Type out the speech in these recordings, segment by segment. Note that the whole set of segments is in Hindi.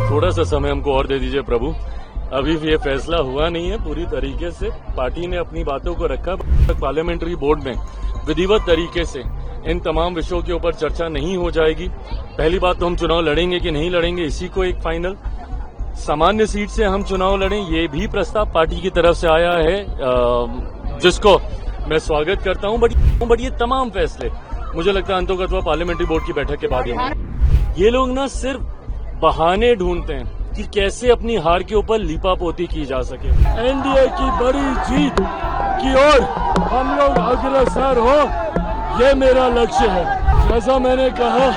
थोड़ा सा समय हमको और दे दीजिए प्रभु। अभी भी ये फैसला हुआ नहीं है पूरी तरीके से। पार्टी ने अपनी बातों को रखा। पार्लियामेंट्री बोर्ड में विधिवत तरीके से इन तमाम विषयों के ऊपर चर्चा नहीं हो जाएगी। पहली बात तो हम चुनाव लड़ेंगे कि नहीं लड़ेंगे, इसी को एक फाइनल। सामान्य सीट से हम चुनाव लड़ें, ये भी प्रस्ताव पार्टी की तरफ से आया है, जिसको मैं स्वागत करता हूं। बट ये तमाम फैसले मुझे लगता है अंतोगत्वा पार्लियामेंट्री बोर्ड की बैठक के बाद ही होंगे। ये लोग ना सिर्फ बहाने ढूंढते हैं कि कैसे अपनी हार के ऊपर लीपापोती की जा सके। एनडीए की बड़ी जीत की ओर हम लोग अग्रसर हो, ये मेरा लक्ष्य है। जैसा मैंने कहा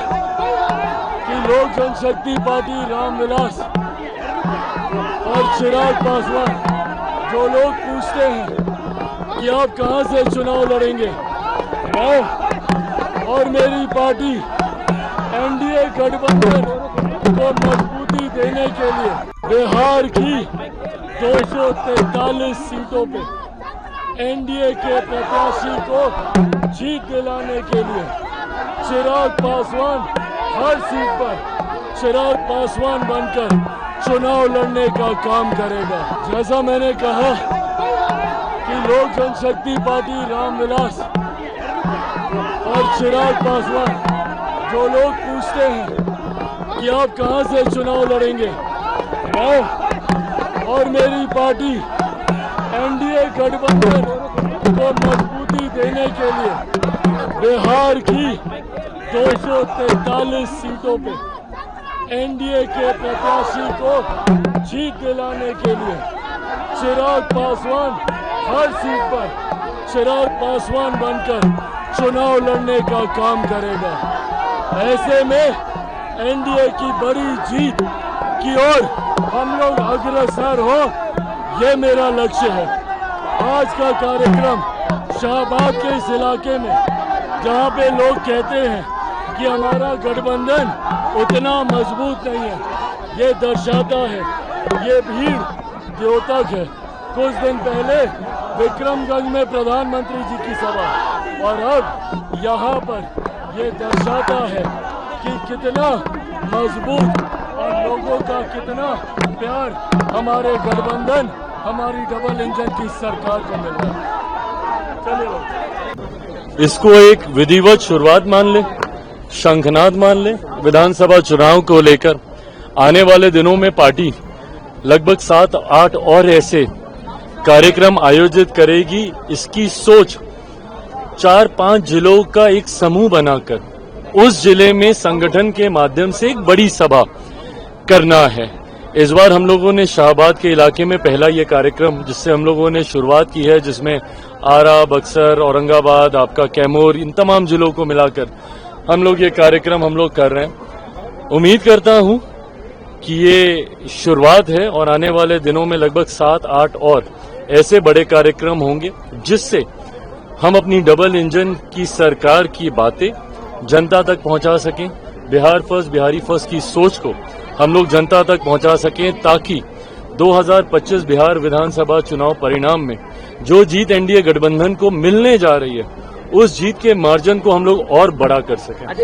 कि लोक जनशक्ति पार्टी रामविलास और चिराग पासवान, जो लोग पूछते हैं कि आप कहां से चुनाव लड़ेंगे, मैं और मेरी पार्टी एनडीए गठबंधन को मजबूती देने के लिए बिहार की 243 सीटों पे एनडीए के प्रत्याशी को जीत दिलाने के लिए चिराग पासवान हर सीट पर चिराग पासवान बनकर चुनाव लड़ने का काम करेगा। जैसा मैंने कहा कि लोक जनशक्ति पार्टी रामविलास और चिराग पासवान, जो लोग पूछते हैं कि आप कहां से चुनाव लड़ेंगे, मैं और मेरी पार्टी एनडीए गठबंधन को मजबूती देने के लिए बिहार की 243 सीटों पे एनडीए के प्रत्याशी को जीत दिलाने के लिए चिराग पासवान हर सीट पर चिराग पासवान बनकर चुनाव लड़ने का काम करेगा। ऐसे में एनडीए की बड़ी जीत की ओर हम लोग अग्रसर हो, ये मेरा लक्ष्य है। आज का कार्यक्रम शाहबाद के इस इलाके में, जहां पे लोग कहते हैं कि हमारा गठबंधन उतना मजबूत नहीं है, ये दर्शाता है ये भीड़ द्योतक है। कुछ दिन पहले विक्रमगंज में प्रधानमंत्री जी की सभा, और अब यहाँ पर ये दर्शाता है कि कितना मजबूत और लोगों का कितना प्यार हमारे गठबंधन, हमारी डबल इंजन की सरकार को मिल रहा है। चलिए, इसको एक विधिवत शुरुआत मान ले, शंखनाद मान ले। विधानसभा चुनाव को लेकर आने वाले दिनों में पार्टी लगभग 7-8 और ऐसे कार्यक्रम आयोजित करेगी। इसकी सोच 4-5 जिलों का एक समूह बनाकर उस जिले में संगठन के माध्यम से एक बड़ी सभा करना है। इस बार हम लोगों ने शाहबाद के इलाके में पहला ये कार्यक्रम जिससे हम लोगों ने शुरुआत की है, जिसमें आरा, बक्सर, औरंगाबाद, आपका कैमूर, इन तमाम जिलों को मिलाकर हम लोग ये कार्यक्रम कर रहे हैं। उम्मीद करता हूं कि ये शुरुआत है और आने वाले दिनों में लगभग 7-8 और ऐसे बड़े कार्यक्रम होंगे, जिससे हम अपनी डबल इंजन की सरकार की बातें जनता तक पहुंचा सकें। बिहार फर्स्ट, बिहारी फर्स्ट की सोच को हम लोग जनता तक पहुंचा सकें, ताकि 2025 बिहार विधानसभा चुनाव परिणाम में जो जीत एनडीए गठबंधन को मिलने जा रही है, उस जीत के मार्जिन को हम लोग और बड़ा कर सकें। एक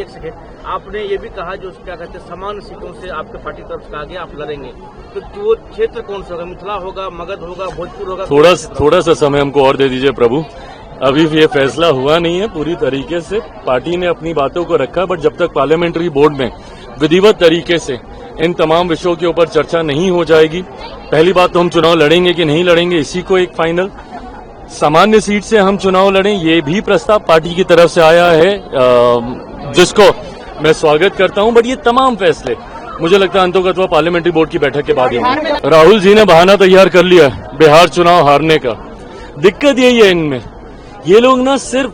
सेकेंड, आपने ये भी कहा जो क्या कहते हैं समान सीटों से आपके पार्टी तरफ से आगे आप लड़ेंगे, तो वो क्षेत्र कौन सा होगा? मिथिला होगा, मगध होगा, भोजपुर होगा? थोड़ा सा समय हमको और दे दीजिए प्रभु। अभी भी ये फैसला हुआ नहीं है पूरी तरीके से। पार्टी ने अपनी बातों को रखा, बट जब तक पार्लियामेंट्री बोर्ड में विधिवत तरीके से इन तमाम विषयों के ऊपर चर्चा नहीं हो जाएगी, पहली बात तो हम चुनाव लड़ेंगे कि नहीं लड़ेंगे, इसी को एक फाइनल। सामान्य सीट से हम चुनाव लड़ें, ये भी प्रस्ताव पार्टी की तरफ से आया है, जिसको मैं स्वागत करता हूं। बट ये तमाम फैसले मुझे लगता है अंतोगत्वा पार्लियामेंट्री बोर्ड की बैठक के बाद ही होंगे। राहुल जी ने बहाना तैयार कर लिया बिहार चुनाव हारने का। दिक्कत यही है इनमें, ये लोग ना सिर्फ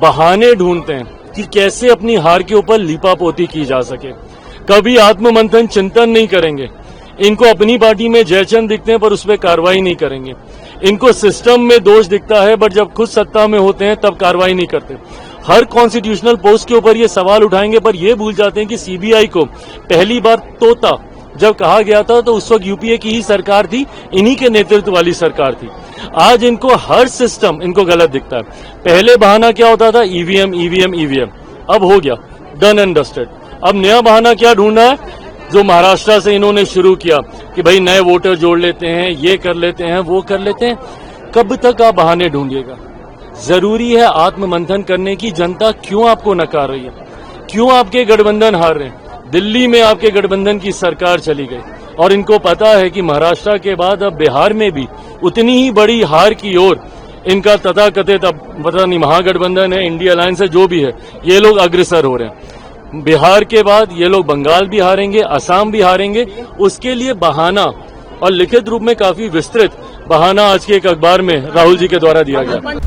बहाने ढूंढते हैं कि कैसे अपनी हार के ऊपर लीपापोती की जा सके। कभी आत्ममंथन चिंतन नहीं करेंगे। इनको अपनी पार्टी में जयचंद दिखते हैं पर उस पर कार्रवाई नहीं करेंगे। इनको सिस्टम में दोष दिखता है, बट जब खुद सत्ता में होते हैं तब कार्रवाई नहीं करते। हर कॉन्स्टिट्यूशनल पोस्ट के ऊपर ये सवाल उठाएंगे, पर ये भूल जाते हैं कि सीबीआई को पहली बार तोता जब कहा गया था तो उस वक्त यूपीए की ही सरकार थी, इन्हीं के नेतृत्व वाली सरकार थी। आज इनको हर सिस्टम इनको गलत दिखता है। पहले बहाना क्या होता था? EVM EVM EVM. अब हो गया डन एंड डस्टेड। अब नया बहाना क्या ढूंढना है, जो महाराष्ट्र से इन्होंने शुरू किया कि भाई नए वोटर जोड़ लेते हैं, ये कर लेते हैं, वो कर लेते हैं। कब तक आप बहाने ढूंढिएगा? जरूरी है आत्ममंथन करने की। जनता क्यों आपको नकार रही है? क्यों आपके गठबंधन हार रहे हैं? दिल्ली में आपके गठबंधन की सरकार चली गई और इनको पता है कि महाराष्ट्र के बाद अब बिहार में भी उतनी ही बड़ी हार की ओर इनका तथाकथित, अब पता नहीं महागठबंधन है, इंडिया अलायंस है, जो भी है, ये लोग अग्रसर हो रहे हैं। बिहार के बाद ये लोग बंगाल भी हारेंगे, असम भी हारेंगे। उसके लिए बहाना, और लिखित रूप में काफी विस्तृत बहाना आज के एक अखबार में राहुल जी के द्वारा दिया गया।